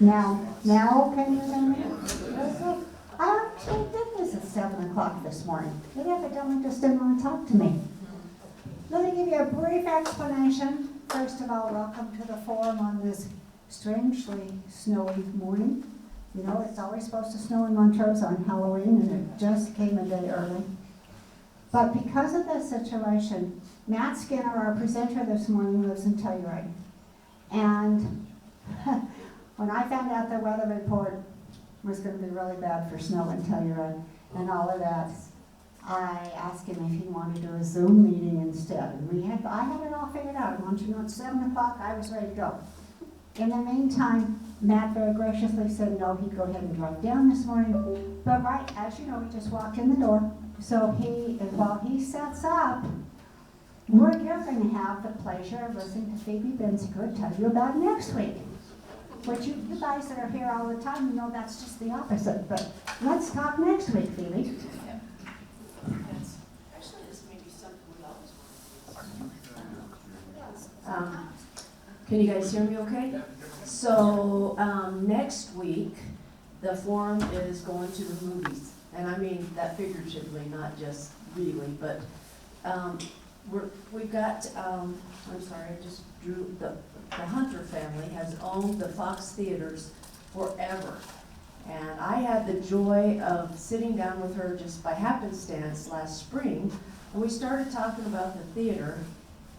Now can you hear me? Okay. I actually did this at 7 o'clock this morning. It evidently just didn't want to talk to me. Let me give you a brief explanation. First of all, welcome to the forum on this strangely snowy morning. You know, it's always supposed to snow in Montrose on Halloween, and it just came a day early. But because of this situation, Matt Skinner, our presenter this morning, lives in Telluride. And when I found out the weather report was going to be really bad for snow in Telluride and all of that, I asked him if he wanted to do a Zoom meeting instead. And I had it all figured out. I want you to know at 7 o'clock I was ready to go. In the meantime, Matt very graciously said no, he'd go ahead and drive down this morning. But right, as you know, he just walked in the door. So while he sets up, you're going to have the pleasure of listening to Phoebe Benziger tell you about next week. Which you guys that are here all the time, you know that's just the opposite. But let's talk next week, Phoebe. Actually, this may be something we always want. Can you guys hear me okay? So next week, the forum is going to the movies. And I mean that figuratively, not just really, but we've got, I'm sorry, I just drew, the Hunter family has owned the Fox Theaters forever. And I had the joy of sitting down with her just by happenstance last spring, and we started talking about the theater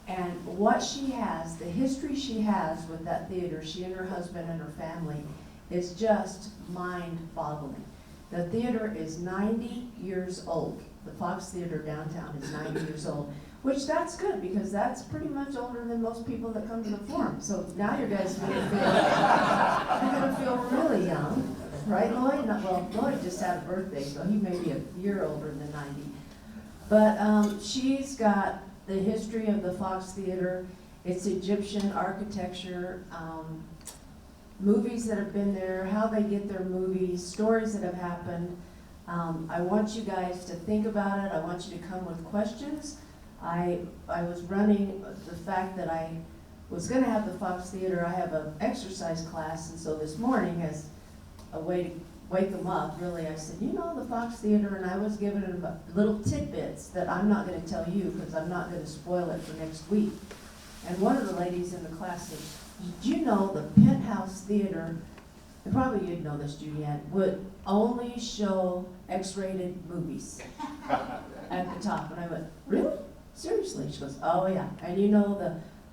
and what she has, the history she has with that theater, she and her husband and her family, is just mind-boggling. The theater is 90 years old. The Fox Theater downtown is 90 years old, which that's good because that's pretty much older than most people that come to the forum. So now you guys are gonna feel really young, right, Lloyd? Well, Lloyd just had a birthday, so he may be a year older than 90. But she's got the history of the Fox Theater, its Egyptian architecture, movies that have been there, how they get their movies, stories that have happened. I want you guys to think about it. I want you to come with questions. I was running the fact that I was going to have the Fox Theater. I have an exercise class, and so this morning, as a way to wake them up, really, I said, you know, the Fox Theater, and I was giving them little tidbits that I'm not going to tell you because I'm not going to spoil it for next week. And one of the ladies in the class said, did you know the Penthouse Theater, and probably you'd know this, Julianne, would only show X-rated movies at the top? And I went, really? Seriously? She goes, oh yeah. And you know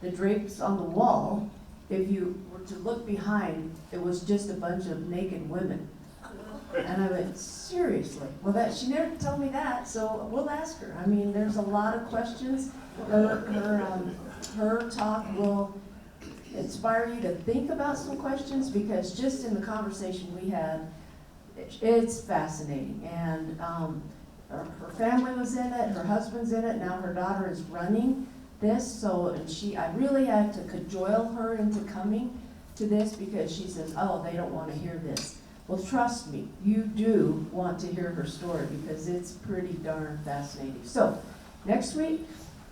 the drapes on the wall, if you were to look behind, it was just a bunch of naked women. And I went, seriously? Well, she never told me that, so we'll ask her. I mean, there's a lot of questions. Her talk will inspire you to think about some questions because just in the conversation we had, it's fascinating. And her family was in it, her husband's in it, now her daughter is running this. So, and I really had to cajole her into coming to this because she says, oh, they don't want to hear this. Well, trust me, you do want to hear her story because it's pretty darn fascinating. So, next week,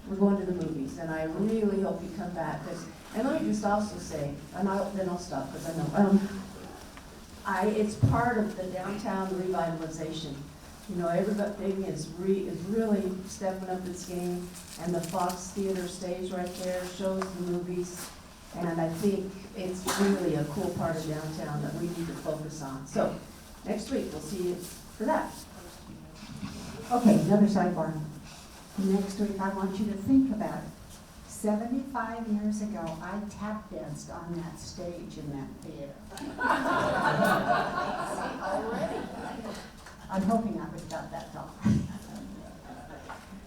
we're going to the movies, and I really hope you come back. And let me just also say, and then I'll stop because I know, it's part of the downtown revitalization. You know, everything is really stepping up its game, and the Fox Theater stays right there, shows the movies, and I think it's really a cool part of downtown that we need to focus on. So, next week, we'll see you for that. Okay, another sidebar. Next week, I want you to think about it. 75 years ago, I tap danced on that stage in that theater. Already? I'm hoping I was about that tall.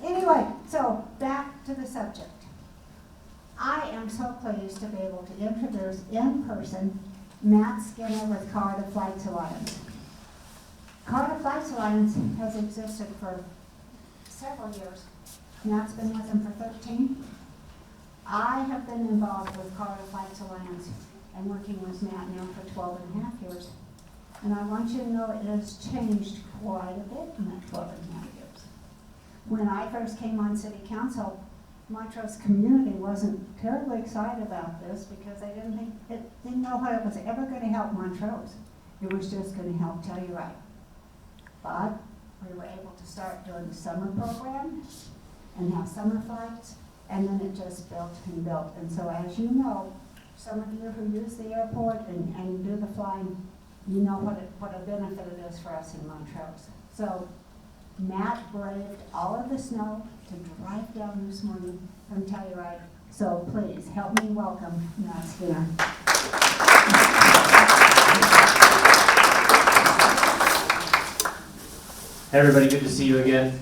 Anyway, so back to the subject. I am so pleased to be able to introduce in person Matt Skinner with Colorado Flights Alliance. Colorado Flights Alliance has existed for several years. Matt's been with them for 13. I have been involved with Colorado Flights Alliance and working with Matt now for 12 and a half years. And I want you to know it has changed quite a bit in that 12 and a half years. When I first came on city council, Montrose community wasn't terribly excited about this because they didn't know how it was ever going to help Montrose. It was just going to help Telluride. But we were able to start doing the summer program and have summer flights, and then it just built and built. And so as you know, some of you who use the airport and do the flying, you know what a benefit it is for us in Montrose. So Matt braved all of the snow to drive down this morning from Telluride. So please help me welcome Matt Skinner. Hey everybody, good to see you again.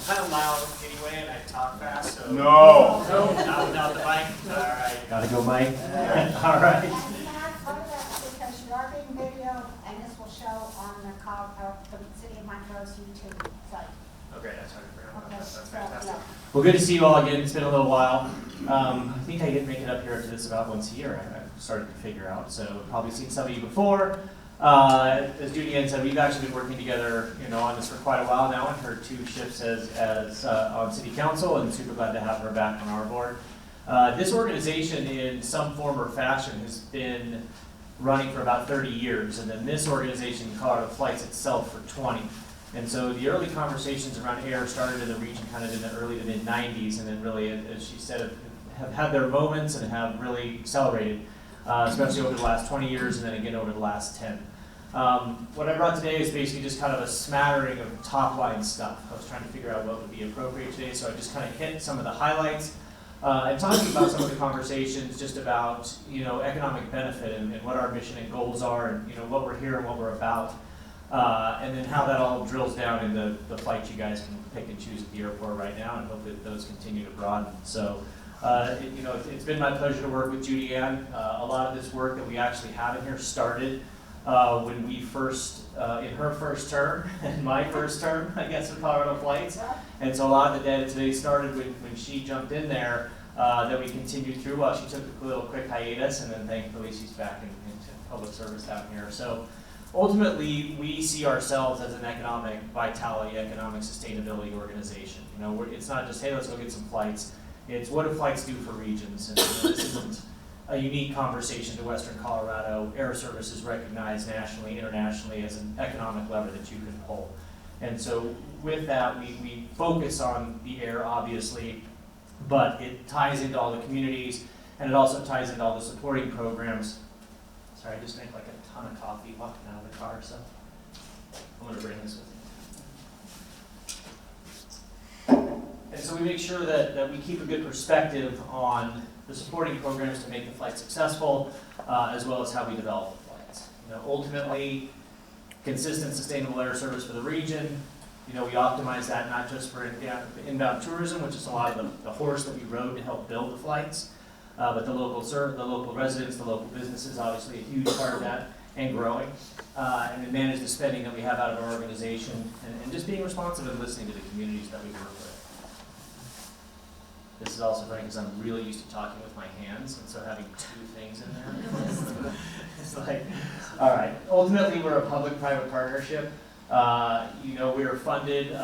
Kind of loud anyway, and I talk fast, so. No. Not without the mic? All right. Gotta go, Mike. Yeah. All right. And Matt, part of that because you are being videoed, and this will show on the City of Montrose YouTube site. Okay, that's what I forgot about that. That's So, fantastic. yeah. Well, good to see you all again. It's been a little while. I think I get make it up here to this about once a year. I've started to figure out. So probably seen some of you before. As Judy Ann said, we've actually been working together, on this for quite a while now, in her 2 shifts as on City Council, and super glad to have her back on our board. This organization, in some form or fashion, has been running for about 30 years, and then this organization, Colorado Flights itself, for 20. And so the early conversations around air started in the region kind of in the early to mid 90s, and then really, as she said, have had their moments and have really accelerated. Especially over the last 20 years and then again over the last 10. What I brought today is basically just kind of a smattering of top line stuff. I was trying to figure out what would be appropriate today, so I just kind of hit some of the highlights and talking about some of the conversations just about economic benefit and what our mission and goals are and what we're here and what we're about. And then how that all drills down into the flights you guys can pick and choose at the airport right now, and hopefully those continue to broaden. So. It's been my pleasure to work with Judy Ann. A lot of this work that we actually have in here started when we first, in her first term, and my first term, I guess, with Colorado Flights. And so a lot of the data today started when she jumped in there, that we continued through while she took a little quick hiatus, and then thankfully she's back into public service down here. So ultimately, we see ourselves as an economic vitality, economic sustainability organization. It's not just, hey, let's go get some flights. It's what do flights do for regions, and this isn't a unique conversation to Western Colorado. Air service is recognized nationally, internationally as an economic lever that you can pull. And so with that, we focus on the air, obviously, but it ties into all the communities, and it also ties into all the supporting programs. Sorry, I just drank like a ton of coffee walking out of the car, so I'm gonna bring this with me. And so we make sure that we keep a good perspective on the supporting programs to make the flight successful, as well as how we develop the flights. Ultimately, consistent, sustainable air service for the region. We optimize that not just for inbound tourism, which is a lot of the horse that we rode to help build the flights, but the local residents, the local businesses, obviously a huge part of that, and growing. And then manage the spending that we have out of our organization, and just being responsive and listening to the communities that we work with. This is also funny because I'm really used to talking with my hands, and so having 2 things in there, it's like, all right. Ultimately, we're a public-private partnership. We are funded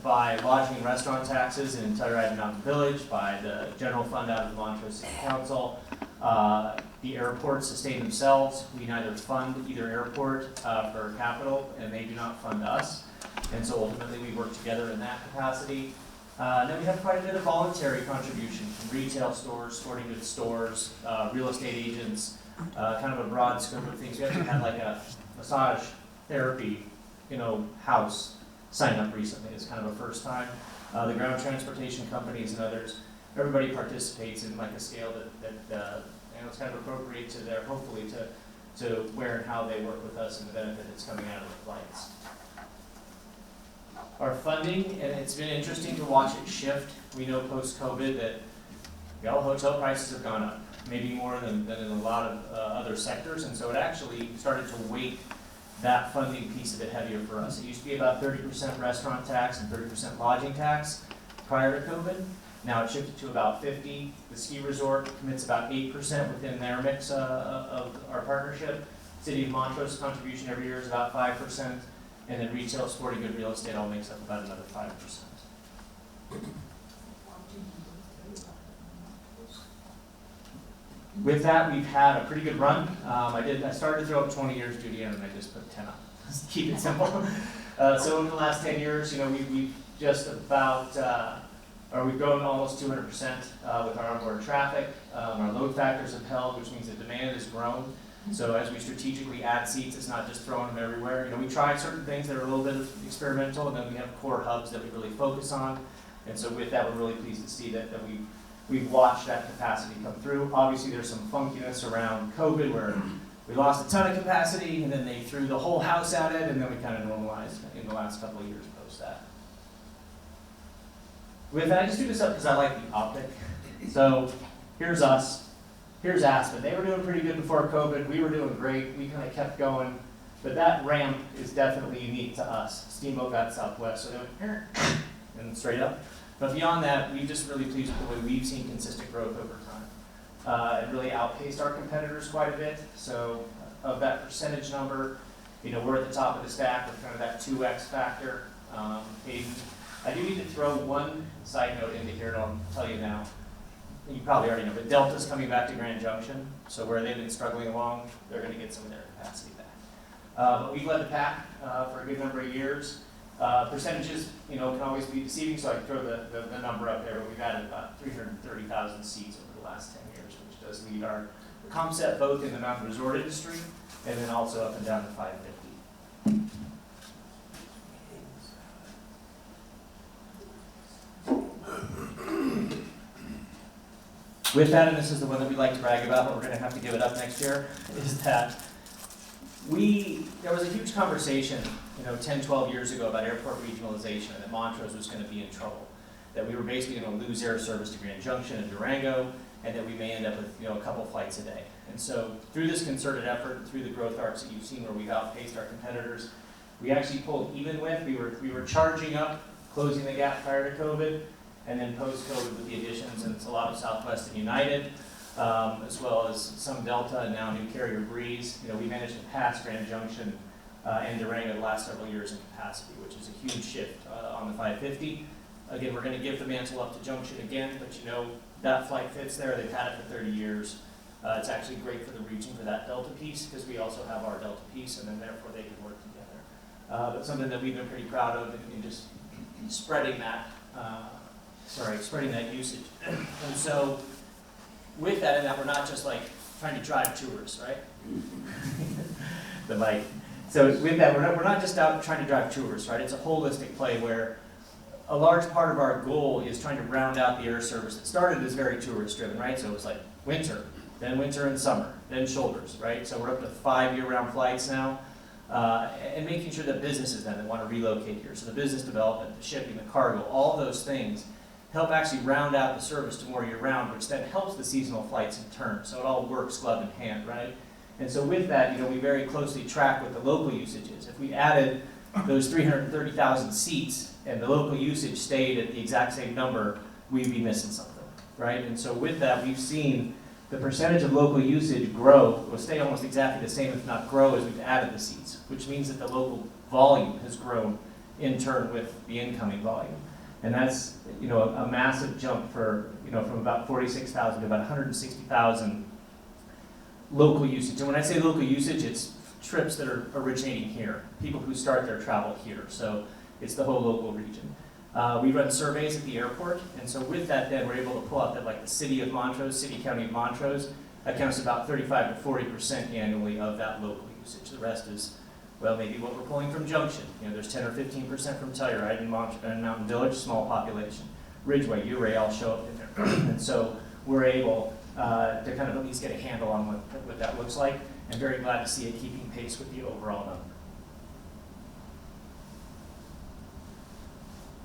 by lodging and restaurant taxes in Telluride and Mountain Village, by the general fund out of the Montrose City Council. The airports sustain themselves. We neither fund either airport for capital, and they do not fund us. And so ultimately, we work together in that capacity. Then we have quite a bit of voluntary contribution from retail stores, sporting goods stores, real estate agents, kind of a broad scope of things. We actually had like a massage therapy, house sign up recently. It's kind of a first time. The ground transportation companies and others, everybody participates in like a scale that it's kind of appropriate to their, hopefully, to where and how they work with us and the benefit that's coming out of the flights. Our funding, and it's been interesting to watch it shift. We know post-COVID that hotel prices have gone up, maybe more than in a lot of other sectors, and so it actually started to weight that funding piece of it heavier for us. It used to be about 30% restaurant tax and 30% lodging tax prior to COVID. Now it shifted to about 50. The ski resort commits about 8% within their mix of our partnership. City of Montrose contribution every year is about 5%. And then retail, sporting good real estate all makes up about another 5%. With that, we've had a pretty good run. I started to throw up 20 years, Judy, and I just put 10 up. Just keep it simple. So in the last 10 years, we've just about, we've grown almost 200% with our onboard traffic. Our load factors have held, which means the demand has grown. So as we strategically add seats, it's not just throwing them everywhere. We try certain things that are a little bit experimental, and then we have core hubs that we really focus on. And so with that, we're really pleased to see that we've watched that capacity come through. Obviously, there's some funkiness around COVID where we lost a ton of capacity, and then they threw the whole house at it, and then we kind of normalized in the last couple of years post that. With that, I just do this up because I like the optic. So here's us. Here's Aspen. They were doing pretty good before COVID. We were doing great. We kind of kept going. But that ramp is definitely unique to us. Steamboat got Southwest, so they went here and straight up. But beyond that, we're just really pleased with the way we've seen consistent growth over time. It really outpaced our competitors quite a bit. So of that percentage number, we're at the top of the stack with kind of that 2x factor. I do need to throw one side note into here, and I'll tell you now. You probably already know, but Delta's coming back to Grand Junction, so where they've been struggling along, they're going to get some of their capacity back. But we've led the pack for a good number of years. Percentages, can always be deceiving, so I can throw the number up there, but we've added about 330,000 seats over the last 10 years, which does lead our comp set both in the mountain resort industry and then also up and down to 550. With that, and this is the one that we like to brag about, but we're going to have to give it up next year, is that there was a huge conversation, 10, 12 years ago about airport regionalization, and that Montrose was going to be in trouble, that we were basically going to lose air service to Grand Junction and Durango, and that we may end up with a couple flights a day. And so through this concerted effort and through the growth arcs that you've seen where we've outpaced our competitors, we actually pulled even with, we were charging up, closing the gap prior to COVID, and then post-COVID with the additions, and it's a lot of Southwest and United, as well as some Delta and now new carrier Breeze. We managed to pass Grand Junction and Durango the last several years in capacity, which is a huge shift on the 550. Again, we're going to give the mantle up to Junction again, but that flight fits there. They've had it for 30 years. It's actually great for the region for that Delta piece because we also have our Delta piece, and then therefore they can work together. But something that we've been pretty proud of in just spreading that usage. And so with that, and that we're not just like trying to drive tours, right? The mic. So with that, we're not just out trying to drive tours, right? It's a holistic play where a large part of our goal is trying to round out the air service that started as very tourist driven, right? So it was like winter, then winter and summer, then shoulders, right? So we're up to 5 year-round flights now. And making sure that businesses then that want to relocate here, so the business development, the shipping, the cargo, all those things help actually round out the service to more year-round, which then helps the seasonal flights in turn. So it all works glove in hand, right? And so with that, we very closely track what the local usage is. If we added those 330,000 seats and the local usage stayed at the exact same number, we'd be missing something, right? And so with that, we've seen the percentage of local usage grow, will stay almost exactly the same, if not grow, as we've added the seats, which means that the local volume has grown in turn with the incoming volume. And that's, a massive jump from about 46,000 to about 160,000 local usage. And when I say local usage, it's trips that are originating here, people who start their travel here. So it's the whole local region. We run surveys at the airport, and so with that then we're able to pull out that like the city of Montrose, city county of Montrose, accounts for about 35 to 40% annually of that local usage. The rest is, well, maybe what we're pulling from Junction. There's 10 or 15% from Telluride and Mountain Village, small population. Ridgeway, Uray all show up in there. And so we're able to kind of at least get a handle on what that looks like, and very glad to see it keeping pace with the overall number.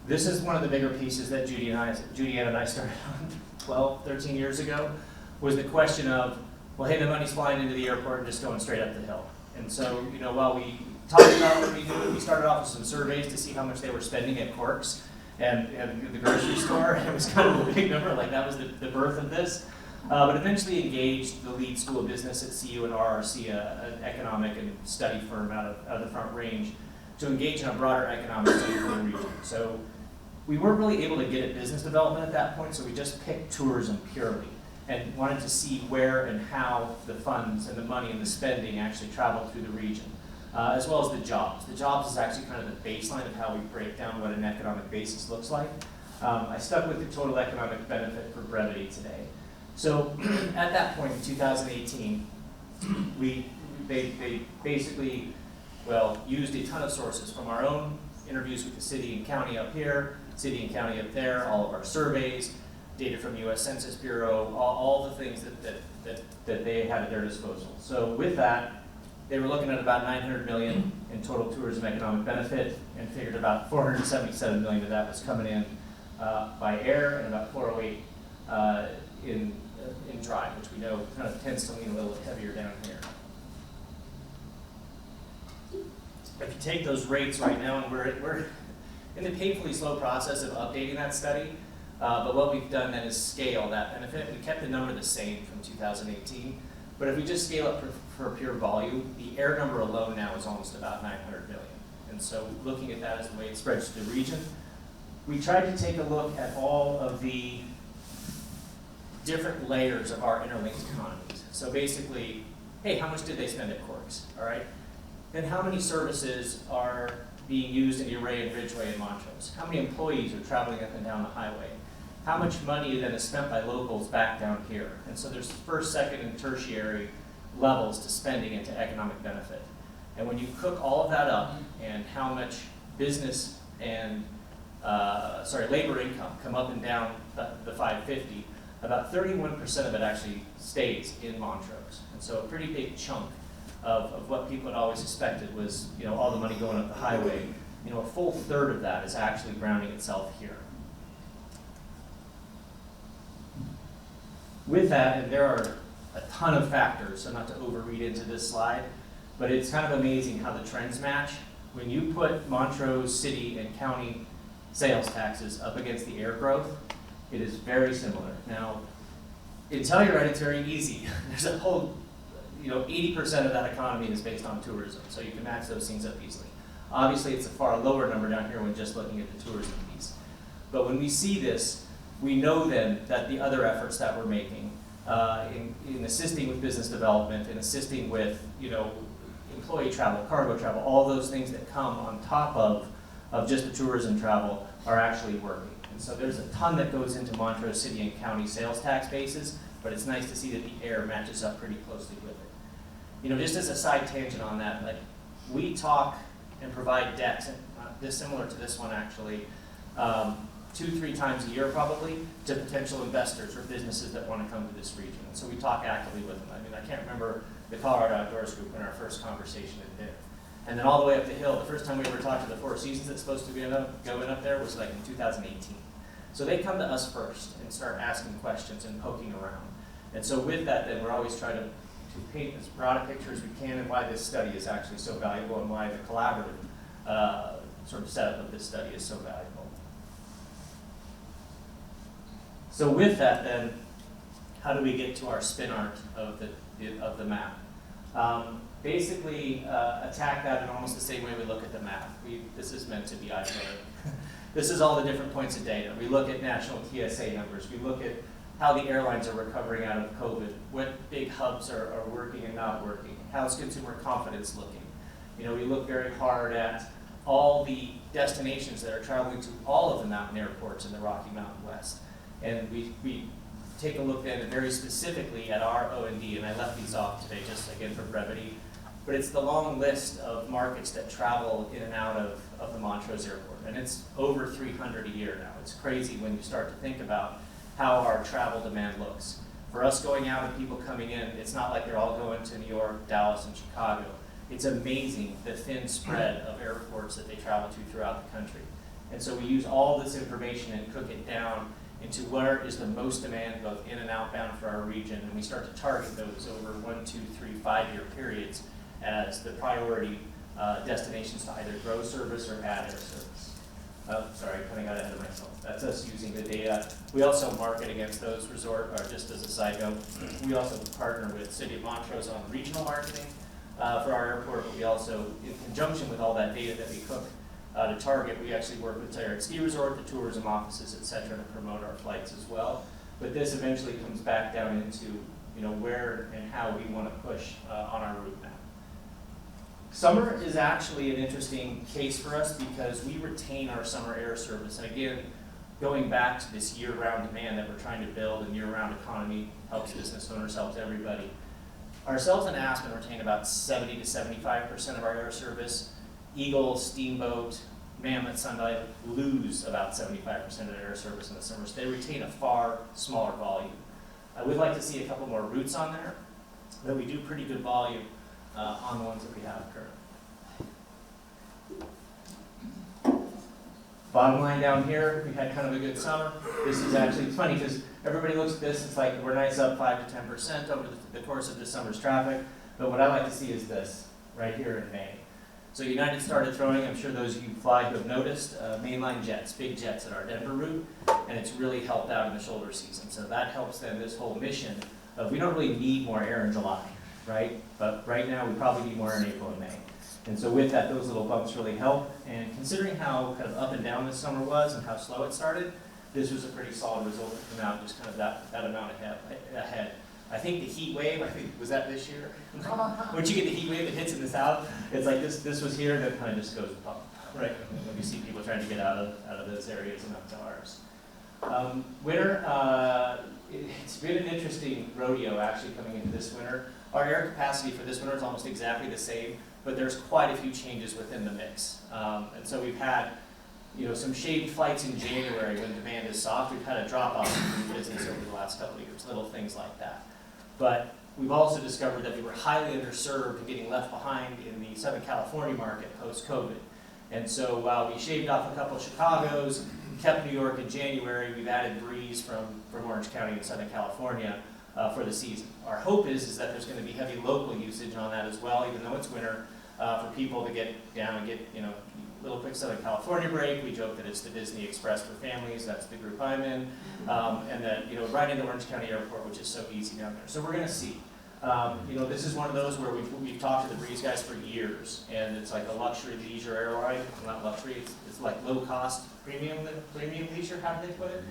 This is one of the bigger pieces that Julianne and I started on 12, 13 years ago, was the question of, well, hey, the money's flying into the airport and just going straight up the hill. And so, while we talked about what we do, we started off with some surveys to see how much they were spending at Corks and the grocery store. It was kind of a big number, like that was the birth of this. But eventually engaged the lead school of business at CU and RRC, an economic and study firm out of the Front Range, to engage in a broader economic study for the region. So we weren't really able to get at business development at that point, so we just picked tourism purely. and wanted to see where and how the funds and the money and the spending actually traveled through the region, as well as the jobs. The jobs is actually kind of the baseline of how we break down what an economic basis looks like. I stuck with the total economic benefit for brevity today. So at that point in 2018, they basically, well, used a ton of sources from our own interviews with the city and county up here, city and county up there, all of our surveys, data from U.S. Census Bureau, all the things that they had at their disposal. So with that, they were looking at about $900 million in total tourism economic benefit, and figured about $477 million of that was coming in by air, and about 408 in dry, which we know kind of tends to lean a little bit heavier down here. If you take those rates right now, and we're in the painfully slow process of updating that study, but what we've done then is scale that benefit. We kept the number the same from 2018, but if we just scale it for pure volume, the air number alone now is almost about 900 million. And so looking at that as the way it spreads to the region, we tried to take a look at all of the different layers of our interlinked economies. So basically, hey, how much did they spend at Corks, all right? Then how many services are being used in Uray and Ridgeway and Montrose? How many employees are traveling up and down the highway? How much money then is spent by locals back down here? And so there's first, second, and tertiary levels to spending into economic benefit. And when you cook all of that up and how much business and, labor income come up and down the 550, about 31% of it actually stays in Montrose. And so a pretty big chunk of what people had always suspected was, all the money going up the highway, a full third of that is actually grounding itself here. With that, and there are a ton of factors, so not to overread into this slide, but it's kind of amazing how the trends match. When you put Montrose city and county sales taxes up against the air growth, it is very similar. Now, in Telluride, it's very easy. There's a whole 80% of that economy is based on tourism, so you can match those things up easily. Obviously, it's a far lower number down here when just looking at the tourism piece. But when we see this, we know then that the other efforts that we're making in assisting with business development and assisting with employee travel, cargo travel, all those things that come on top of just the tourism travel are actually working. And so there's a ton that goes into Montrose city and county sales tax bases, but it's nice to see that the air matches up pretty closely with it. Just as a side tangent on that, like we talk and provide decks, dissimilar to this one actually, 2-3 times a year probably, to potential investors or businesses that want to come to this region. And so we talk actively with them. I can't remember the Colorado Outdoors group in our first conversation at dinner. And then all the way up the hill, the first time we ever talked to the Four Seasons that's supposed to be going up there was like in 2018. So they come to us first and start asking questions and poking around. And so with that, then we're always trying to paint as broad a picture as we can and why this study is actually so valuable and why the collaborative sort of setup of this study is so valuable. So with that then, how do we get to our spin art of the map? Basically, attack that in almost the same way we look at the map. This is meant to be isolated. This is all the different points of data. We look at national TSA numbers. We look at how the airlines are recovering out of COVID, what big hubs are working and not working, how's consumer confidence looking. We look very hard at all the destinations that are traveling to all of the mountain airports in the Rocky Mountain West. And we take a look then very specifically at our O&D, and I left these off today just again for brevity, but it's the long list of markets that travel in and out of the Montrose Airport, and it's over 300 a year now. It's crazy when you start to think about how our travel demand looks. For us going out and people coming in, it's not like they're all going to New York, Dallas, and Chicago. It's amazing the thin spread of airports that they travel to throughout the country. And so we use all this information and cook it down into where is the most demand both in and outbound for our region, and we start to target those over 1, 2, 3, 5-year periods as the priority destinations to either grow service or add air service. Oh, sorry, I kind of got ahead of myself. That's us using the data. We also market against those just as a side note, we also partner with City of Montrose on regional marketing for our airport, but we also, in conjunction with all that data that we cook to target, we actually work with Telluride Ski Resort, the tourism offices, et cetera, to promote our flights as well. but this eventually comes back down into, you know, where and how we want to push on our route map. Summer is actually an interesting case for us because we retain our summer air service. And again, going back to this year-round demand that we're trying to build, and year-round economy helps business owners, helps everybody. Ourselves and Aspen retain about 70 to 75% of our air service. Eagle, Steamboat, Mammoth, Sunlight lose about 75% of their air service in the summer, so they retain a far smaller volume. I would like to see a couple more routes on there, but we do pretty good volume on the ones that we have currently. Bottom line down here, we had kind of a good summer. This is actually, it's funny because everybody looks at this, it's like we're nice up 5 to 10% over the course of this summer's traffic, but what I like to see is this, right here in May. So United started throwing, I'm sure those of you who fly who have noticed, mainline jets, big jets at our Denver route, and it's really helped out in the shoulder season. So that helps then this whole mission of we don't really need more air in July, right? But right now we probably need more air in April and May. And so with that, those little bumps really help. And considering how kind of up and down this summer was and how slow it started, this was a pretty solid result to come out just kind of that amount ahead. I think the heat wave, was that this year? Once you get the heat wave that hits in the south, it's like this was here and then kind of just goes up, right? When you see people trying to get out of those areas and up to ours. Winter, it's been an interesting rodeo actually coming into this winter. Our air capacity for this winter is almost exactly the same, but there's quite a few changes within the mix. And so we've had, you know, some shaved flights in January when demand is soft. We've had a drop off in business over the last couple of years, little things like that. But we've also discovered that we were highly underserved and getting left behind in the Southern California market post-COVID. And so while we shaved off a couple of Chicagos, kept New York in January, we've added Breeze from Orange County in Southern California for the season. Our hope is that there's going to be heavy local usage on that as well, even though it's winter, for people to get down and get, you know, a little quick Southern California break. We joke that it's the Disney Express for families. That's the group I'm in. And that, you know, right into Orange County Airport, which is so easy down there. So we're going to see. You know, this is one of those where we've talked to the Breeze guys for years, and it's like a luxury leisure airline. Not luxury, it's like low-cost premium leisure, how do they put it?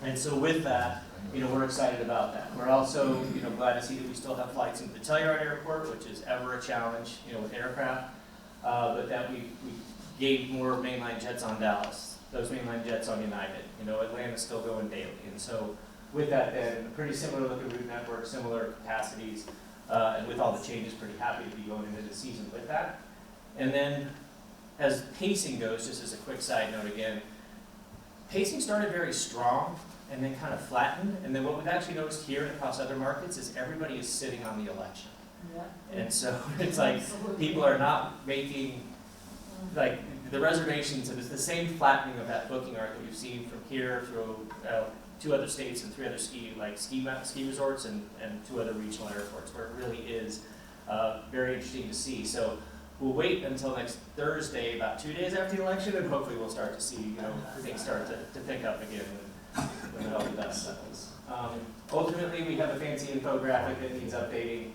And so with that, you know, we're excited about that. We're also, you know, glad to see that we still have flights into the Telluride Airport, which is ever a challenge, you know, with aircraft. But that we gave more mainline jets on Dallas, those mainline jets on United. You know, Atlanta's still going daily. And so with that then, pretty similar looking route network, similar capacities, and with all the changes, pretty happy to be going into the season with that. And then as pacing goes, just as a quick side note again, pacing started very strong and then kind of flattened. And then what we've actually noticed here and across other markets is everybody is sitting on the election. Yeah. And so it's like people are not making, like the reservations, and it's the same flattening of that booking arc that we've seen from here through 2 other states and 3 other ski resorts and 2 other regional airports, where it really is very interesting to see. So we'll wait until next Thursday, about 2 days after the election, and hopefully we'll start to see, you know, things start to pick up again when all the dust settles. Ultimately, we have a fancy infographic that needs updating.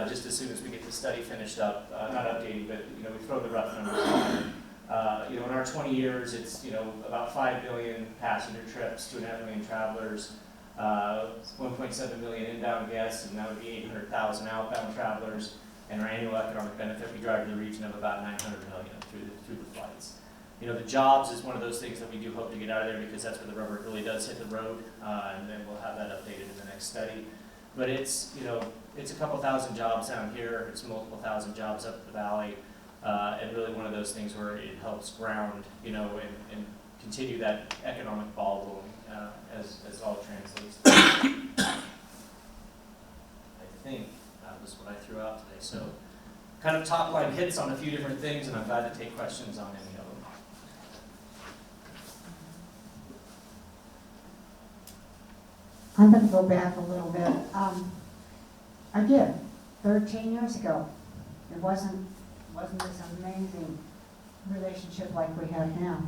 Just as soon as we get the study finished up, not updating, but, you know, we've thrown the rough numbers on. You know, in our 20 years, it's, you know, about 5 million passenger trips, 2.5 million travelers, 1.7 million inbound guests, and that would be 800,000 outbound travelers. And our annual economic benefit we drive to the region of about 900 million through the flights. You know, the jobs is one of those things that we do hope to get out of there because that's where the rubber really does hit the road, and then we'll have that updated in the next study. But it's, you know, it's a couple thousand jobs down here, it's multiple thousand jobs up the valley, and really one of those things where it helps ground, you know, and continue that economic ball rolling as all translates. I think that was what I threw out today. So kind of top line hits on a few different things, and I'm glad to take questions on any of them. I'm going to go back a little bit. Again, 13 years ago, it wasn't this amazing relationship like we have now.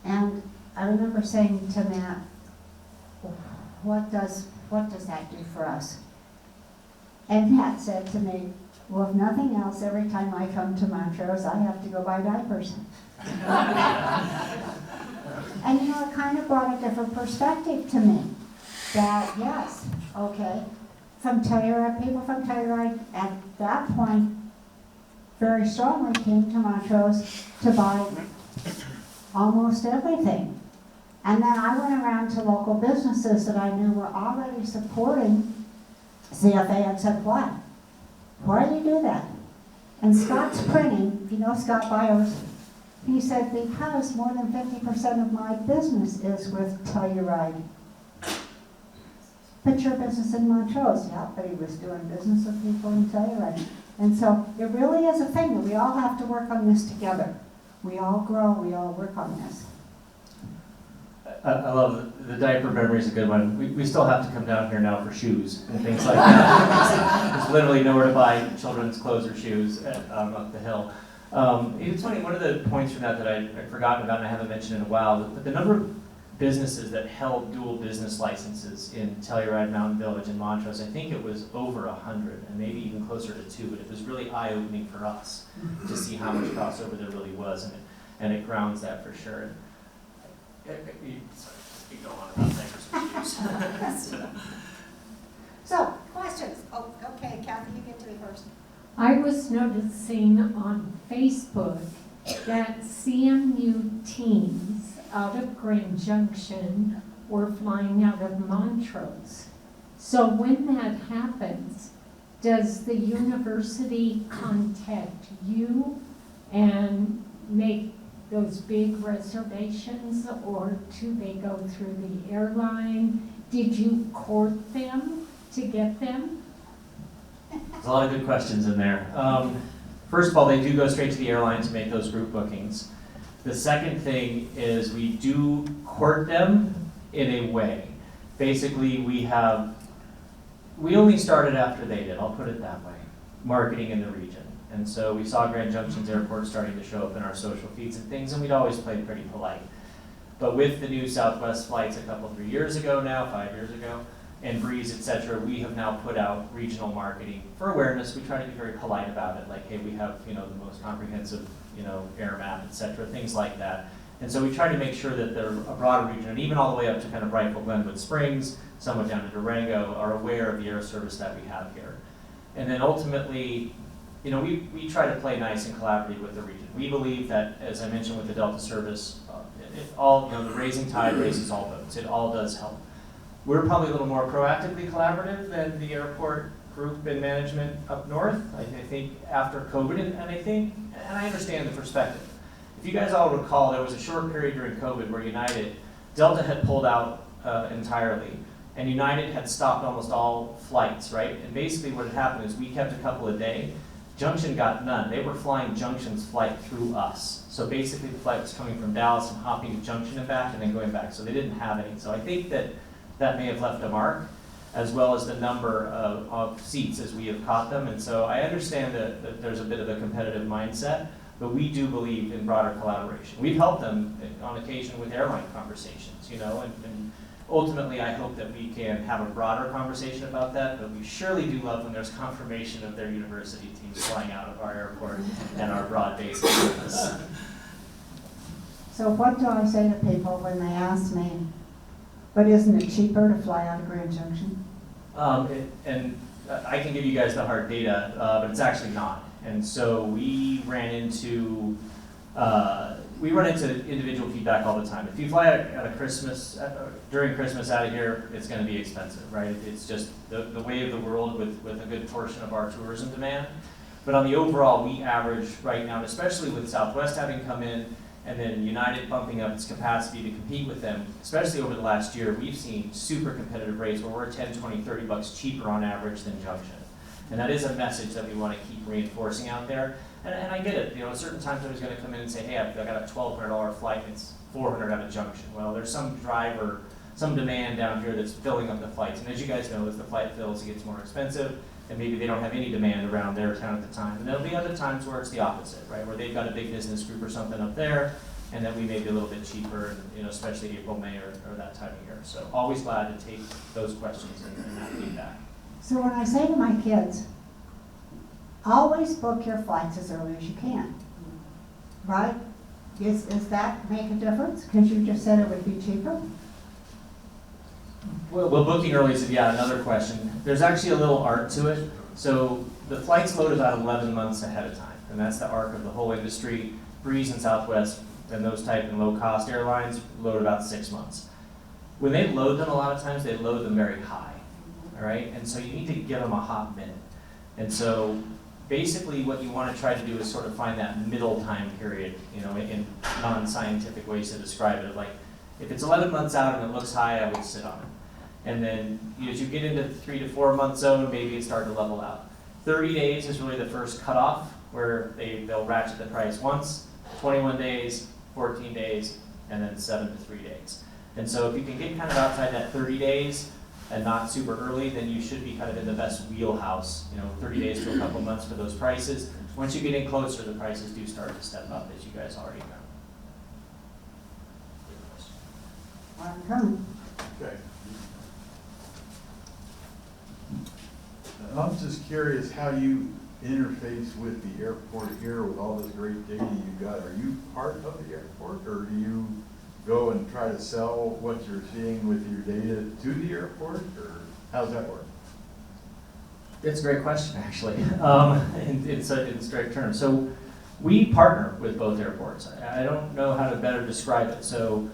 And I remember saying to Matt, what does that do for us? And Matt said to me, well, if nothing else, every time I come to Montrose, I have to go buy diapers. And you know, it kind of brought a different perspective to me. That, yes, okay, from Telluride, people from Telluride at that point very strongly came to Montrose to buy almost everything. And then I went around to local businesses that I knew were already supporting CFA and said, why? Why do you do that? And Scott's Printing, if you know Scott Byers, he said, because more than 50% of my business is with Telluride. Put your business in Montrose, yeah, but he was doing business with people in Telluride. And so it really is a thing that we all have to work on this together. We all grow, we all work on this. I love the diaper memory is a good one. We still have to come down here now for shoes and things like that. There's literally nowhere to buy children's clothes or shoes up the hill. It's funny, one of the points from that I'd forgotten about and I haven't mentioned in a while, but the number of businesses that held dual business licenses in Telluride, Mountain Village, and Montrose, I think it was over 100 and maybe even closer to 2, but it was really eye-opening for us to see how much crossover there really was, and it grounds that for sure. Keep going on about diapers and shoes. So, questions? Oh, okay, Kathy, you get to me first. I was noticing on Facebook that CMU teams out of Grand Junction were flying out of Montrose. So when that happens, does the university contact you and make those big reservations, or do they go through the airline? Did you court them to get them? There's a lot of good questions in there. First of all, they do go straight to the airline to make those group bookings. The second thing is we do court them in a way. Basically, we only started after they did, I'll put it that way, marketing in the region. And so we saw Grand Junction's airport starting to show up in our social feeds and things, and we'd always played pretty polite. But with the new Southwest flights a couple, 3 years ago now, 5 years ago, and Breeze, et cetera, we have now put out regional marketing for awareness. We try to be very polite about it, like, hey, we have, the most comprehensive, air map, et cetera, things like that. And so we try to make sure that they're a broader region, and even all the way up to kind of Rifle Glenwood Springs, somewhat down to Durango, are aware of the air service that we have here. And then ultimately, we try to play nice and collaborative with the region. We believe that, as I mentioned with the Delta service, the raising tide raises all boats. It all does help. We're probably a little more proactively collaborative than the airport group and management up north. I think after COVID, and I understand the perspective. If you guys all recall, there was a short period during COVID where Delta had pulled out entirely, and United had stopped almost all flights, right? And basically what had happened is we kept a couple a day. Junction got none. They were flying Junction's flight through us. So basically the flight was coming from Dallas and hopping to Junction and back and then going back. So they didn't have any. So I think that may have left a mark, as well as the number of seats as we have caught them. And so I understand that there's a bit of a competitive mindset, but we do believe in broader collaboration. We've helped them on occasion with airline conversations, and ultimately I hope that we can have a broader conversation about that, but we surely do love when there's confirmation of their university teams flying out of our airport and our broad base of service. So what do I say to people when they ask me, but isn't it cheaper to fly out of Grand Junction? And I can give you guys the hard data, but it's actually not. And so we run into individual feedback all the time. If you fly out of Christmas, during Christmas out of here, it's going to be expensive, right? It's just the way of the world with a good portion of our tourism demand. But on the overall, we average right now, especially with Southwest having come in, and then United bumping up its capacity to compete with them, especially over the last year, we've seen super competitive rates where we're 10, 20, 30 bucks cheaper on average than Junction. And that is a message that we want to keep reinforcing out there. And I get it, at certain times somebody's going to come in and say, hey, I've got a $1,200 flight and it's $400 out of Junction. Well, there's some driver, some demand down here that's filling up the flights. And as you guys know, as the flight fills, it gets more expensive, and maybe they don't have any demand around their town at the time. And there'll be other times where it's the opposite, right? Where they've got a big business group or something up there, and then we may be a little bit cheaper, especially April, May, or that time of year. So always glad to take those questions and that feedback. So when I say to my kids, always book your flights as early as you can, right? Is that make a difference? Because you just said it would be cheaper? Well, booking early is, yeah, another question. There's actually a little art to it. So the flights load about 11 months ahead of time, and that's the arc of the whole industry. Breeze and Southwest and those type of low-cost airlines load about 6 months. When they load them, a lot of times they load them very high, all right? And so you need to give them a hot minute. And so basically what you want to try to do is sort of find that middle time period, you know, in non-scientific ways to describe it. Like if it's 11 months out and it looks high, I would sit on it. And then as you get into the 3 to 4 month zone, maybe it started to level out. 30 days is really the first cutoff where they'll ratchet the price once, 21 days, 14 days, and then 7 to 3 days. And so if you can get kind of outside that 30 days and not super early, then you should be kind of in the best wheelhouse, you know, 30 days to a couple months for those prices. Once you get in closer, the prices do start to step up, as you guys already know. I'm coming. Okay. I'm just curious how you interface with the airport here with all this great data you got. Are you part of the airport, or do you go and try to sell what you're seeing with your data to the airport, or how's that work? It's a great question, actually, in straight terms. So we partner with both airports. I don't know how to better describe it. So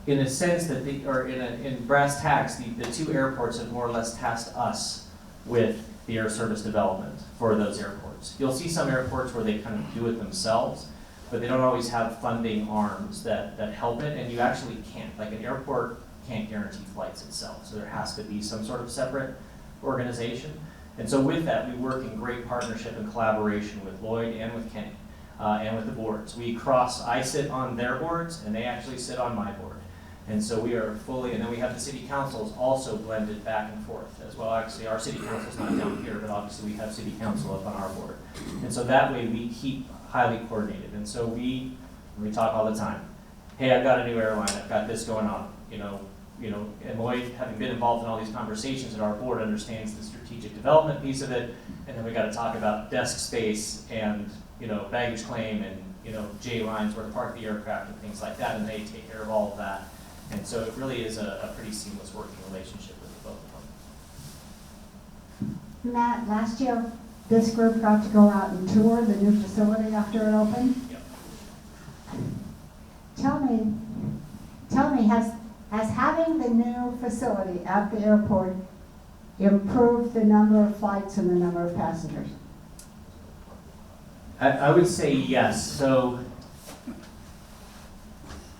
in a sense that, in brass tacks, the two airports have more or less tasked us with the air service development for those airports. You'll see some airports where they kind of do it themselves, but they don't always have funding arms that help it, and you actually can't. Like an airport can't guarantee flights itself, so there has to be some sort of separate organization. And so with that, we work in great partnership and collaboration with Lloyd and with Kenny and with the boards. I sit on their boards, and they actually sit on my board. And so we are fully, and then we have the city councils also blended back and forth as well. Actually, our city council's not down here, but obviously we have city council up on our board. And so that way we keep highly coordinated. And so we talk all the time. Hey, I've got a new airline, I've got this going on, you know, and Lloyd, having been involved in all these conversations at our board, understands the strategic development piece of it. And then we got to talk about desk space and, you know, baggage claim and, you know, J lines where to park the aircraft and things like that. And they take care of all of that. And so it really is a pretty seamless working relationship with both of them. Matt, last year, this group got to go out and tour the new facility after it opened. Yep. Tell me, has having the new facility at the airport improved the number of flights and the number of passengers? I would say yes. So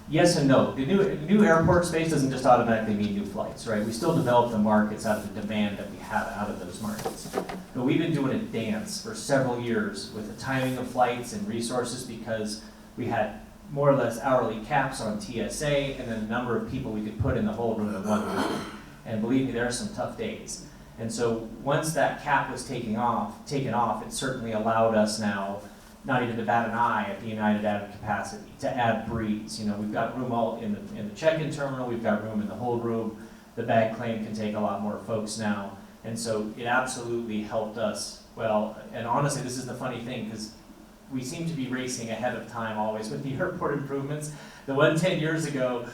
yes and no. The new airport space doesn't just automatically mean new flights, right? We still develop the markets out of the demand that we have out of those markets. But we've been doing a dance for several years with the timing of flights and resources because we had more or less hourly caps on TSA and then the number of people we could put in the hold room in 1 room. And believe me, there are some tough days. And so once that cap was taken off, it certainly allowed us now not even to bat an eye at the United added capacity, to add breeze. You know, we've got room all in the check-in terminal, we've got room in the hold room, the bag claim can take a lot more folks now. And so it absolutely helped us well, and honestly, this is the funny thing, because we seem to be racing ahead of time always with the airport improvements. The one 10 years ago,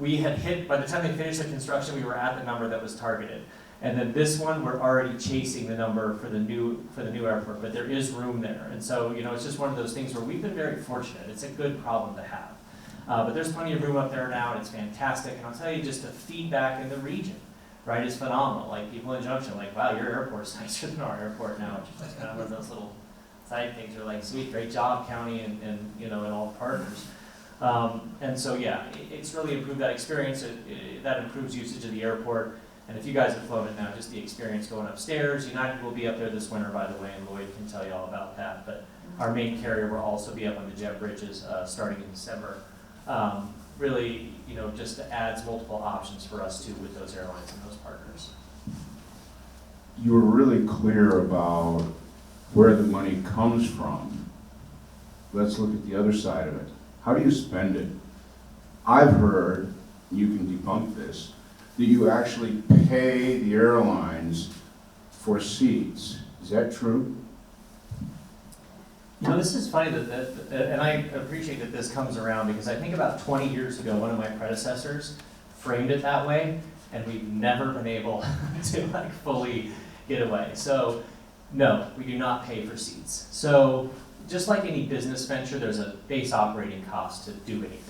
we had hit, by the time they finished the construction, we were at the number that was targeted. And then this one, we're already chasing the number for the new airport, but there is room there. And so, you know, it's just one of those things where we've been very fortunate. It's a good problem to have. But there's plenty of room up there now, and it's fantastic. And I'll tell you, just the feedback in the region, right, is phenomenal. Like people in Junction, like, wow, your airport's nicer than our airport now. Which is like kind of one of those little side things. Are like, sweet, great job, county, and you know, and all the partners. And so, yeah, it's really improved that experience. That improves usage of the airport. And if you guys have flown it now, just the experience going upstairs. United will be up there this winter, by the way, and Lloyd can tell you all about that. But our main carrier will also be up on the jet bridges starting in December. Really, you know, just adds multiple options for us too with those airlines and those partners. You were really clear about where the money comes from. Let's look at the other side of it. How do you spend it? I've heard, you can debunk this, that you actually pay the airlines for seats. Is that true? No, this is funny and I appreciate that this comes around because I think about 20 years ago, one of my predecessors framed it that way, and we've never been able to like fully get away. So, no, we do not pay for seats. So, just like any business venture, there's a base operating cost to do anything.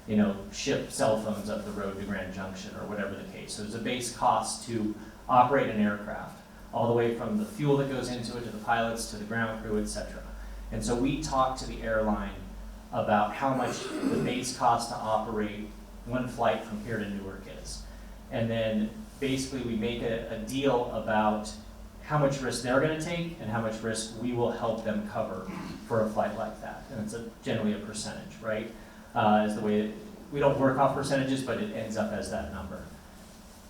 You know, ship cell phones up the road to Grand Junction or whatever the case. So there's a base cost to operate an aircraft, all the way from the fuel that goes into it to the pilots to the ground crew, etc. And so we talk to the airline about how much the base cost to operate one flight from here to Newark is. And then basically we make a deal about how much risk they're going to take and how much risk we will help them cover for a flight like that. And it's generally a percentage, right? Is the way we don't work off percentages, but it ends up as that number.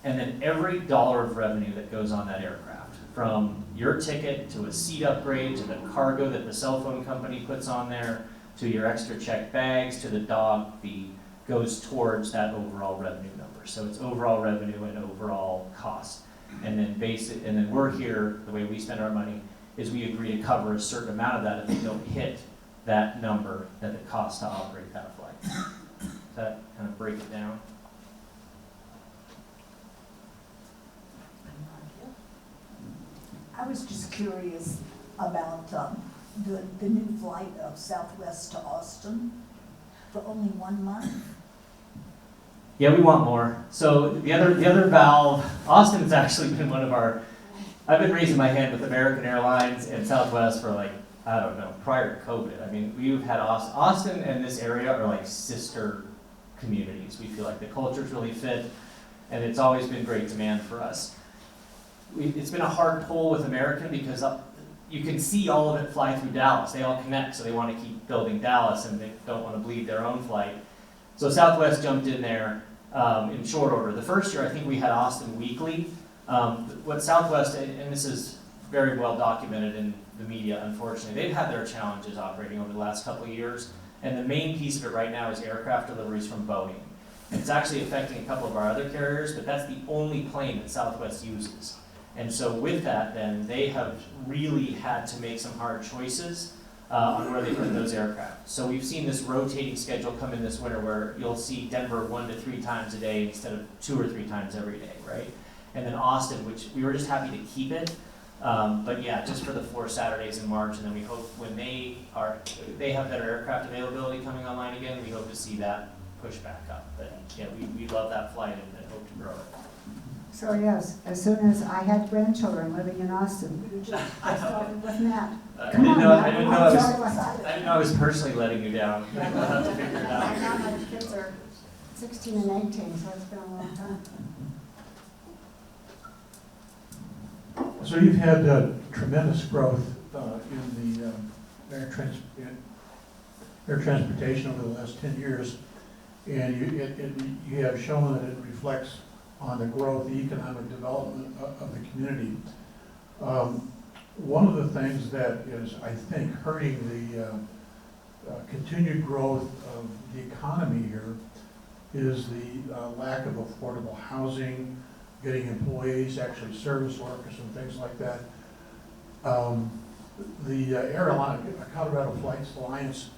And then every dollar of revenue that goes on that aircraft, from your ticket to a seat upgrade to the cargo that the cell phone company puts on there, to your extra checked bags, to the dog fee, goes towards that overall revenue number. So it's overall revenue and overall cost. And then we're here, the way we spend our money is we agree to cover a certain amount of that if we don't hit that number that it costs to operate that flight. Does that kind of break it down? I was just curious about the new flight of Southwest to Austin for only 1 month. Yeah, we want more. So the other valve, Austin's actually been one of our, I've been raising my hand with American Airlines and Southwest for like, I don't know, prior to COVID. I mean, we've had Austin and this area are like sister communities. We feel like the cultures really fit, and it's always been great demand for us. It's been a hard pull with American because you can see all of it fly through Dallas. They all connect, so they want to keep building Dallas, and they don't want to bleed their own flight. So Southwest jumped in there in short order. The first year, I think we had Austin weekly. What Southwest, and this is very well documented in the media, unfortunately, they've had their challenges operating over the last couple of years, and the main piece of it right now is aircraft deliveries from Boeing. It's actually affecting a couple of our other carriers, but that's the only plane that Southwest uses. And so with that, then, they have really had to make some hard choices on where they put those aircraft. So we've seen this rotating schedule come in this winter where you'll see Denver 1 to 3 times a day instead of 2 or 3 times every day, right? And then Austin, which we were just happy to keep it. But yeah, just for the 4 Saturdays in March, and then we hope when they have better aircraft availability coming online again, we hope to see that push back up. But yeah, we love that flight and hope to grow it. So yes, as soon as I had grandchildren living in Austin, I started with Matt. I Come didn't on, know Matt. I know I was personally letting you down. I'll have to figure it Right now out. my kids are 16 and 18, so it's been a long time. So you've had tremendous growth in the air transportation over the last 10 years, and you have shown that it reflects on the growth, the economic development of the community. One of the things that is, I think, hurting the continued growth of the economy here is the lack of affordable housing, getting employees, actually service workers and things like that. The airline, Colorado Flights Alliance,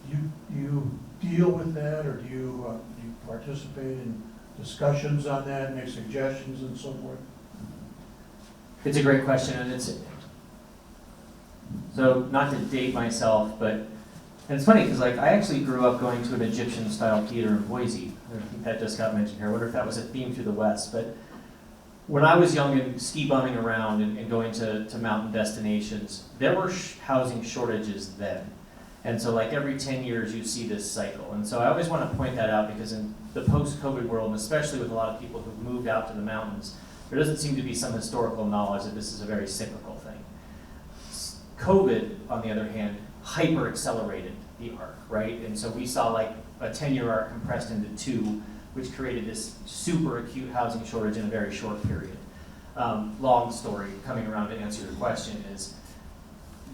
you deal with that, or do you participate in discussions on that, make suggestions and so forth? It's a great question, and so not to date myself, but, and it's funny because like I actually grew up going to an Egyptian style theater in Boise. I think that just got mentioned here. I wonder if that was a theme through the West, but when I was young and ski bumming around and going to mountain destinations, there were housing shortages then. And so like every 10 years you see this cycle. And so I always want to point that out because in the post-COVID world, and especially with a lot of people who've moved out to the mountains, there doesn't seem to be some historical knowledge that this is a very cyclical thing. COVID, on the other hand, hyper-accelerated the arc, right? And so we saw like a 10-year arc compressed into 2, which created this super acute housing shortage in a very short period. Long story, coming around to answer your question, is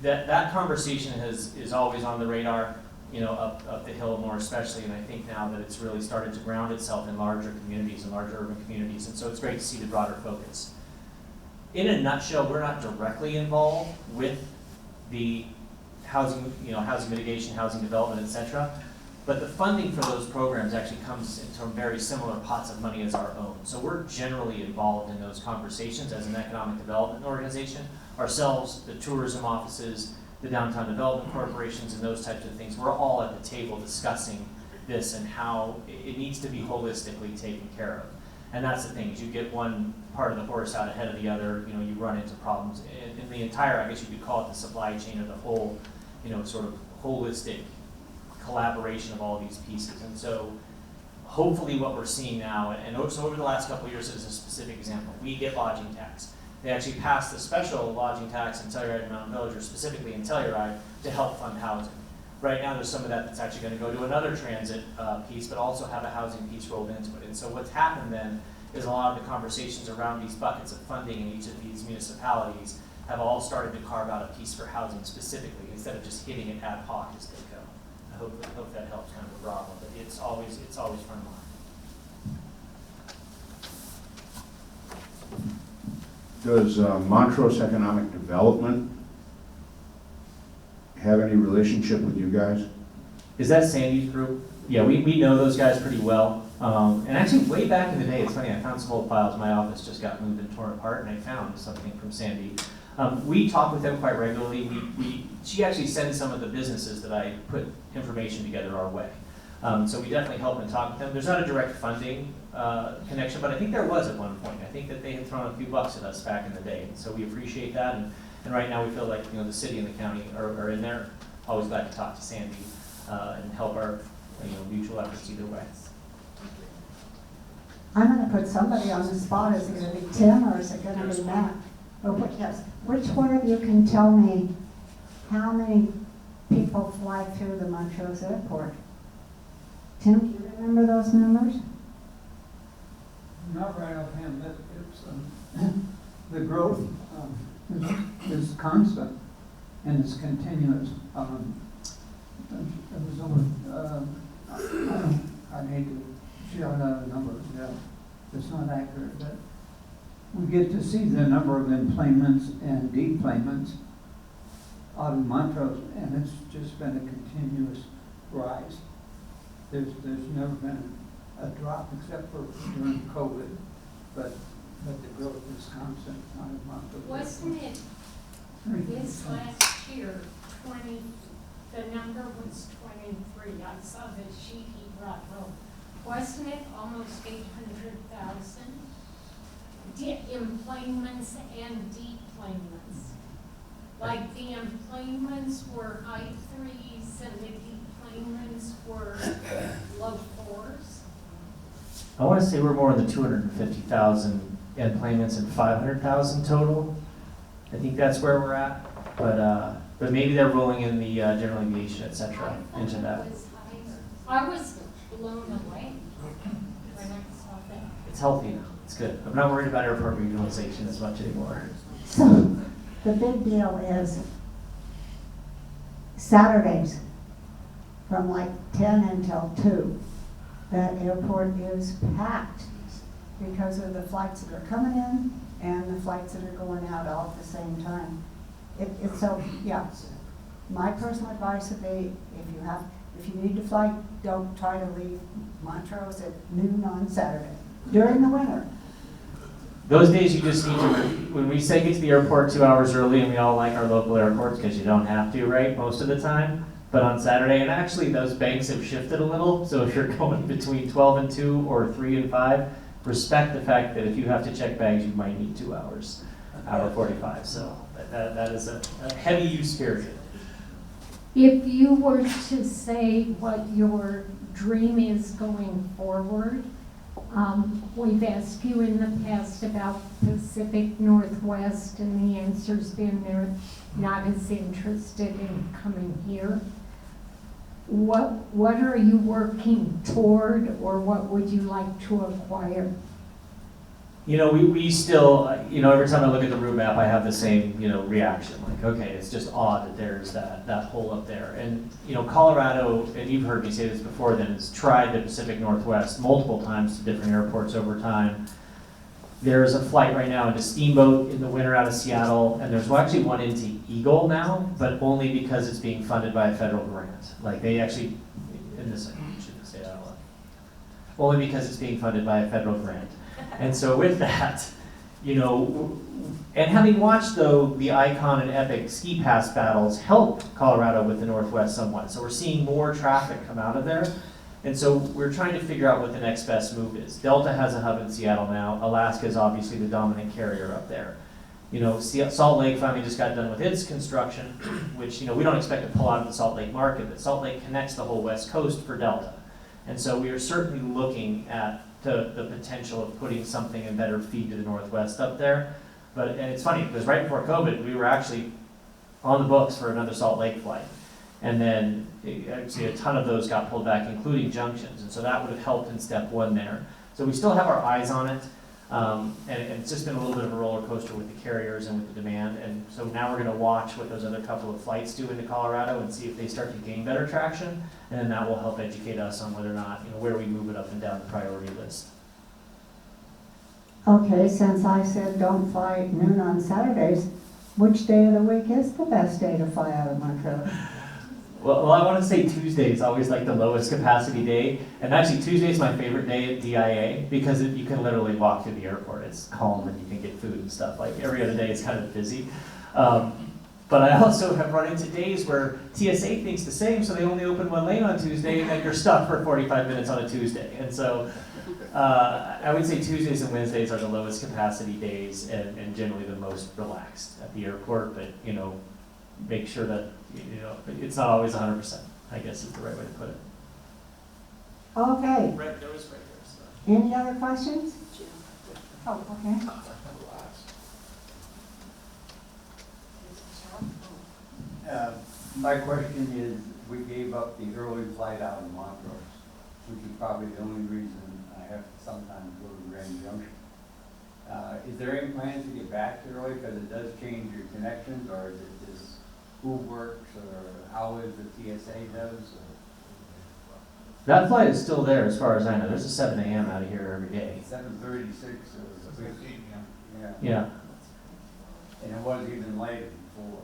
that conversation is always on the radar, up the hill more especially, and I think now that it's really started to ground itself in larger communities and larger urban communities, and so it's great to see the broader focus. In a nutshell, we're not directly involved with the housing, housing mitigation, housing development, et cetera. But the funding for those programs actually comes into very similar pots of money as our own. So we're generally involved in those conversations as an economic development organization. Ourselves, the tourism offices, the downtown development corporations, and those types of things, we're all at the table discussing this and how it needs to be holistically taken care of. And that's the thing, is you get one part of the horse out ahead of the other, you run into problems. In the entire, I guess you could call it the supply chain, or the whole, sort of holistic collaboration of all these pieces. And so hopefully what we're seeing now, and so over the last couple of years, as a specific example, we get lodging tax. They actually passed the special lodging tax in Telluride and Mountain Village, or specifically in Telluride, to help fund housing. Right now, there's some of that that's actually going to go to another transit piece, but also have a housing piece rolled into it. And so what's happened then is a lot of the conversations around these buckets of funding in each of these municipalities have all started to carve out a piece for housing specifically, instead of just hitting it ad hoc as they go. I hope that helps kind of a broad one, but it's always front of mind. Does Montrose Economic Development have any relationship with you guys? Is that Sandy's group? Yeah, we know those guys pretty well. And actually, way back in the day, it's funny, I found some old files. My office just got moved and torn apart, and I found something from Sandy. We talk with them quite regularly. She actually sends some of the businesses that I put information together our way. So we definitely help and talk with them. There's not a direct funding connection, but I think there was at one point. I think that they had thrown a few bucks at us back in the day. So we appreciate that. And right now we feel like the city and the county are in there. Always glad to talk to Sandy and help our mutual efforts either way. I'm gonna put somebody on the spot. Is it gonna be Tim or is it gonna be Matt? Or which one of you can tell me how many people fly through the Montrose Airport? Tim, do you remember those numbers? Not right offhand, but it's, the growth is constant and it's continuous. It was over, I'd hate to shout out a number, yeah, it's not accurate, but we get to see the number of employments and deplayments out of Montrose, and it's just been a continuous rise. There's never been a drop except for during COVID, but the growth is constant out of Montrose. Wasn't it this last year, the number was 23, I saw the sheet he brought home. Wasn't it almost 800,000? Employments and deplayments. Like the employments were high threes and the deplayments were low fours. I want to say we're more in the 250,000 employments and 500,000 total. I think that's where we're at. But maybe they're rolling in the general aviation, et cetera, into that. I was blown away when I saw that. It's healthy now. It's good. I'm not worried about airport regionalization as much anymore. So the big deal is Saturdays from like 10 until 2, that airport is packed because of the flights that are coming in and the flights that are going out all at the same time. So, yeah, my personal advice would be, if you need to fly, don't try to leave Montrose at noon on Saturday during the winter. Those days you just need to, when we say get to the airport 2 hours early, and we all like our local airports because you don't have to, right, most of the time. But on Saturday, and actually those banks have shifted a little, so if you're going between 12 and 2 or 3 and 5, respect the fact that if you have to check bags, you might need 2 hours, hour 45. So that is a heavy use period. If you were to say what your dream is going forward, we've asked you in the past about Pacific Northwest, and the answer's been they're not as interested in coming here. What are you working toward, or what would you like to acquire? We still, every time I look at the route map, I have the same, reaction. Like, okay, it's just odd that there's that hole up there. And, Colorado, and you've heard me say this before, then has tried the Pacific Northwest multiple times to different airports over time. There's a flight right now into Steamboat in the winter out of Seattle, and there's actually one into Eagle now, but only because it's being funded by a federal grant. Like they actually, in this, I shouldn't say that out loud. Only because it's being funded by a federal grant. And so with that, you know, and having watched though the Icon and Epic ski pass battles help Colorado with the Northwest somewhat. So we're seeing more traffic come out of there. And so we're trying to figure out what the next best move is. Delta has a hub in Seattle now. Alaska is obviously the dominant carrier up there. You know, Salt Lake finally just got done with its construction, which, you know, we don't expect to pull out of the Salt Lake market, but Salt Lake connects the whole West Coast for Delta. And so we are certainly looking at the potential of putting something in better feed to the Northwest up there. And it's funny, because right before COVID, we were actually on the books for another Salt Lake flight. And then actually a ton of those got pulled back, including junctions. And so that would have helped in step one there. So we still have our eyes on it. And it's just been a little bit of a roller coaster with the carriers and with the demand. And so now we're going to watch what those other couple of flights do into Colorado and see if they start to gain better traction. And then that will help educate us on whether or not, you know, where we move it up and down the priority list. Okay, since I said don't fly at noon on Saturdays, which day of the week is the best day to fly out of Montrose? Well, I want to say Tuesday is always like the lowest capacity day. And actually Tuesday is my favorite day at DIA because you can literally walk through the airport. It's calm and you can get food and stuff. Like every other day is kind of busy. But I also have run into days where TSA thinks the same, so they only open one lane on Tuesday and then you're stuck for 45 minutes on a Tuesday. And so I would say Tuesdays and Wednesdays are the lowest capacity days and generally the most relaxed at the airport. But, you know, make sure that, you know, it's not always 100%, I guess is the right way to put it. Okay, Right, there was right there. So. any other questions? Oh, okay. My question is, we gave up the early flight out of Montrose, which is probably the only reason I have to sometimes go to Grand Junction. Is there any plans to get back to early, because it does change your connections, or is it just who works, or how is the TSA does? Or? That flight is still there as far as I know. There's a 7 a.m. out of here every day. 7:36 or 15, yeah. Yeah. And it wasn't even later before.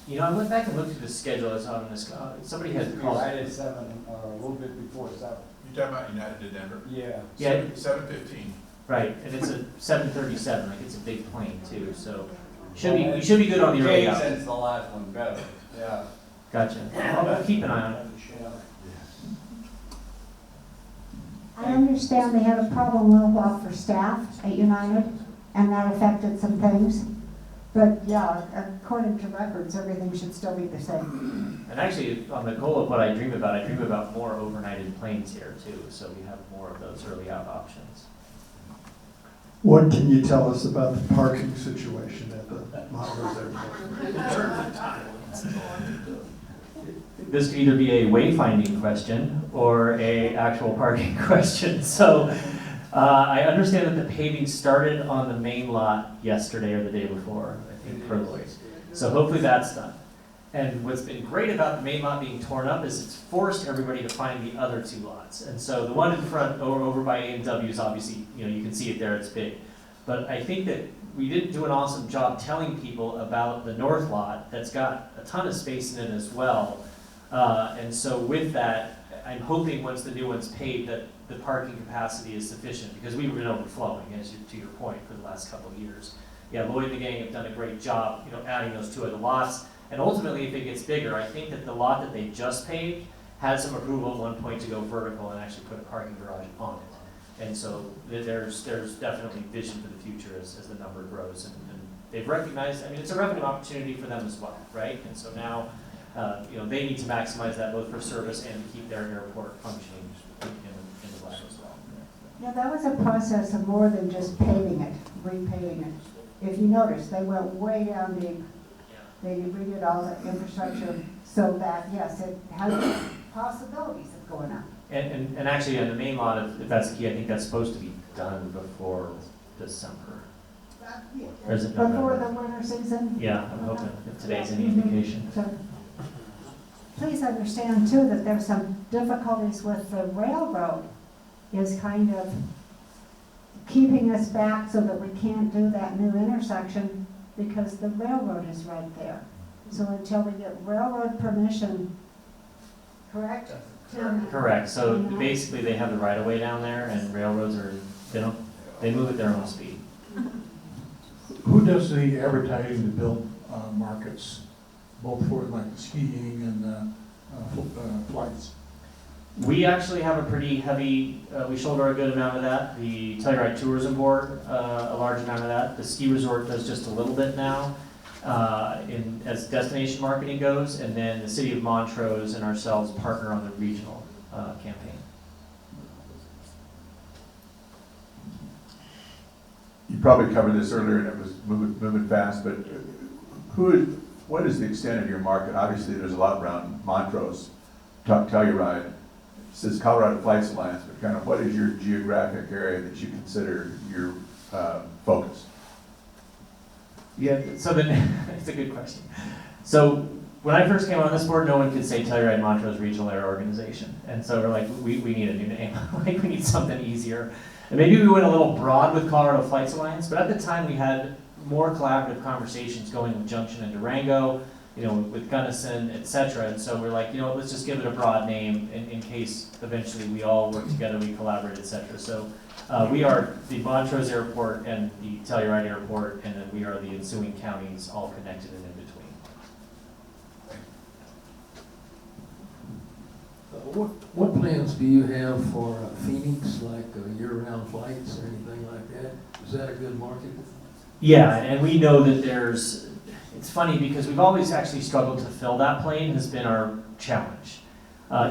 You know, I went back and looked at the schedule I saw on this. Somebody had called. Right at 7, or a little bit before 7. You're talking about United to Denver? Yeah. Yeah. 7:15. Right, and it's a 737. Like it's a big plane too, so you should be good on the early out. Since the last one better. Yeah. Gotcha. I'll keep an eye on it. I understand they had a problem for staff at United, and that affected some things. But yeah, according to records, everything should still be the same. And actually, on the goal of what I dream about more overnighted planes here too, so we have more of those early out options. What can you tell us about the parking situation at the Montrose Airport? This could either be a wayfinding question or a actual parking question. So I understand that the paving started on the main lot yesterday or the day before, I think, for Lloyd's. So hopefully that's done. And what's been great about the main lot being torn up is it's forced everybody to find the other two lots. And so the one in front over by A&W is obviously, you know, you can see it there, it's big. But I think that we didn't do an awesome job telling people about the north lot that's got a ton of space in it as well. And so with that, I'm hoping once the new one's paved that the parking capacity is sufficient, because we've been overflowing, to your point, for the last couple of years. Yeah, Lloyd and the gang have done a great job, you know, adding those two other lots. And ultimately, if it gets bigger, I think that the lot that they just paved had some approval at one point to go vertical and actually put a parking garage on it. And so there's definitely vision for the future as the number grows. And they've recognized, I mean, it's a revenue opportunity for them as well, right? And so now, you know, they need to maximize that both for service and to keep their airport functioning in the black as well. Yeah, that was a process of more than just paving it, repaving it. If you notice, they went way down deep. They redid all the infrastructure so that, yes, it has possibilities of going up. And actually, on the main lot, if that's the key, I think that's supposed to be done before December. Or is it Before November? the winter season? Yeah, I'm hoping, if today's any indication. So, please understand too that there's some difficulties with the railroad is kind of keeping us back so that we can't do that new intersection because the railroad is right there. So until we get railroad permission, correct? Correct, so basically they have the right of way down there and railroads they move at their own speed. Who does the advertising to build markets, both for like the skiing and flights? We actually have a pretty heavy, we shoulder a good amount of that. The Telluride Tourism Board, a large amount of that. The ski resort does just a little bit now as destination marketing goes. And then the city of Montrose and ourselves partner on the regional campaign. You probably covered this earlier and it was moving fast, but what is the extent of your market? Obviously, there's a lot around Montrose, Telluride. It says Colorado Flights Alliance, but kind of what is your geographic area that you consider your focus? Yeah, so it's a good question. So when I first came on this board, no one could say Telluride Montrose Regional Air Organization. And so we're like, we need a new name. Like, we need something easier. And maybe we went a little broad with Colorado Flights Alliance, but at the time we had more collaborative conversations going with Junction and Durango, with Gunnison, et cetera. And so we're like, let's just give it a broad name in case eventually we all work together, we collaborate, et cetera. So we are the Montrose Airport and the Telluride Airport, and then we are the ensuing counties all connected and in between. What plans do you have for Phoenix, like year-round flights or anything like that? Is that a good market? Yeah, and we know that it's funny because we've always actually struggled to fill that plane has been our challenge,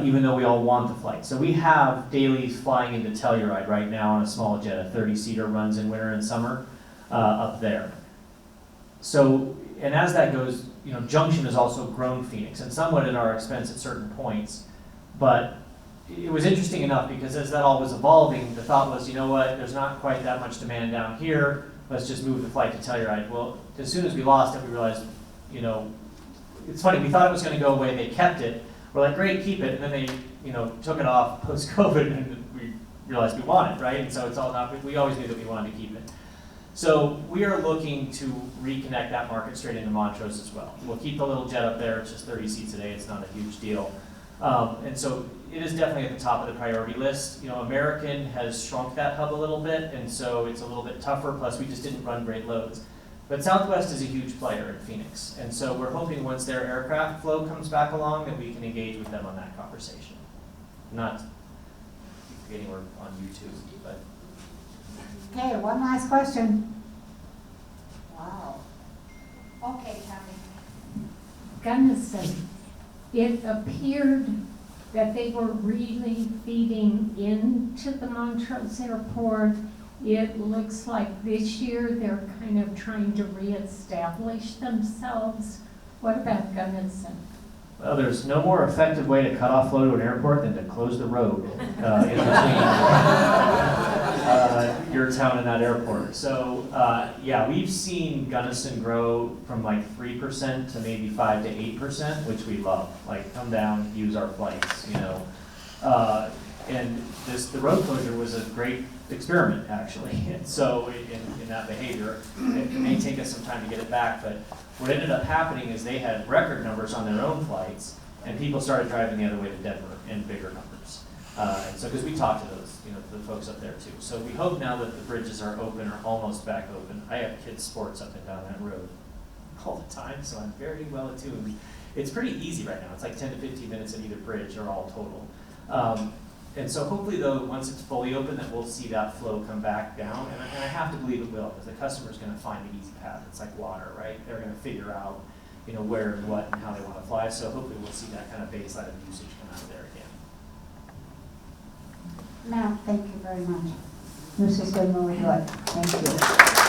even though we all want the flight. So we have dailies flying into Telluride right now on a small jet, a 30-seater runs in winter and summer up there. So, and as that goes, Junction has also grown Phoenix, and somewhat at our expense at certain points. But it was interesting enough because as that all was evolving, the thought was, there's not quite that much demand down here. Let's just move the flight to Telluride. Well, as soon as we lost it, we realized, it's funny, we thought it was going to go away, they kept it. We're like, great, keep it. And then they, took it off post-COVID and we realized we want it, right? And so it's all not, we always knew that we wanted to keep it. So we are looking to reconnect that market straight into Montrose as well. We'll keep the little jet up there, it's just 30 seats a day, it's not a huge deal. And so it is definitely at the top of the priority list. American has shrunk that hub a little bit, and so it's a little bit tougher, plus we just didn't run great loads. But Southwest is a huge player in Phoenix, and so we're hoping once their aircraft flow comes back along that we can engage with them on that conversation. Not forgetting we're on YouTube, but. Okay, one last question. Wow. Okay, Tommy. Gunnison, it appeared that they were really feeding into the Montrose Airport. It looks like this year they're kind of trying to reestablish themselves. What about Gunnison? Well, there's no more effective way to cut off flow to an airport than to close the road in between your town and that airport. So yeah, we've seen Gunnison grow from like 3% to maybe 5 to 8%, which we love. Like, come down, use our flights, And the road closure was a great experiment, actually. And so in that behavior, it may take us some time to get it back, but what ended up happening is they had record numbers on their own flights, and people started driving the other way to Denver in bigger numbers. And so, because we talked to those, the folks up there too. So we hope now that the bridges are open or almost back open. I have kids' sports up and down that road all the time, so I'm very well attuned. It's pretty easy right now. It's like 10 to 15 minutes at either bridge or all total. And so hopefully, though, once it's fully open, that we'll see that flow come back down. And I have to believe it will, because the customer's going to find the easy path. It's like water, right? They're going to figure out, where and what and how they want to fly. So hopefully, we'll see that kind of baseline of usage come out of there again. Matt, thank you very much. This has been really good. Thank you.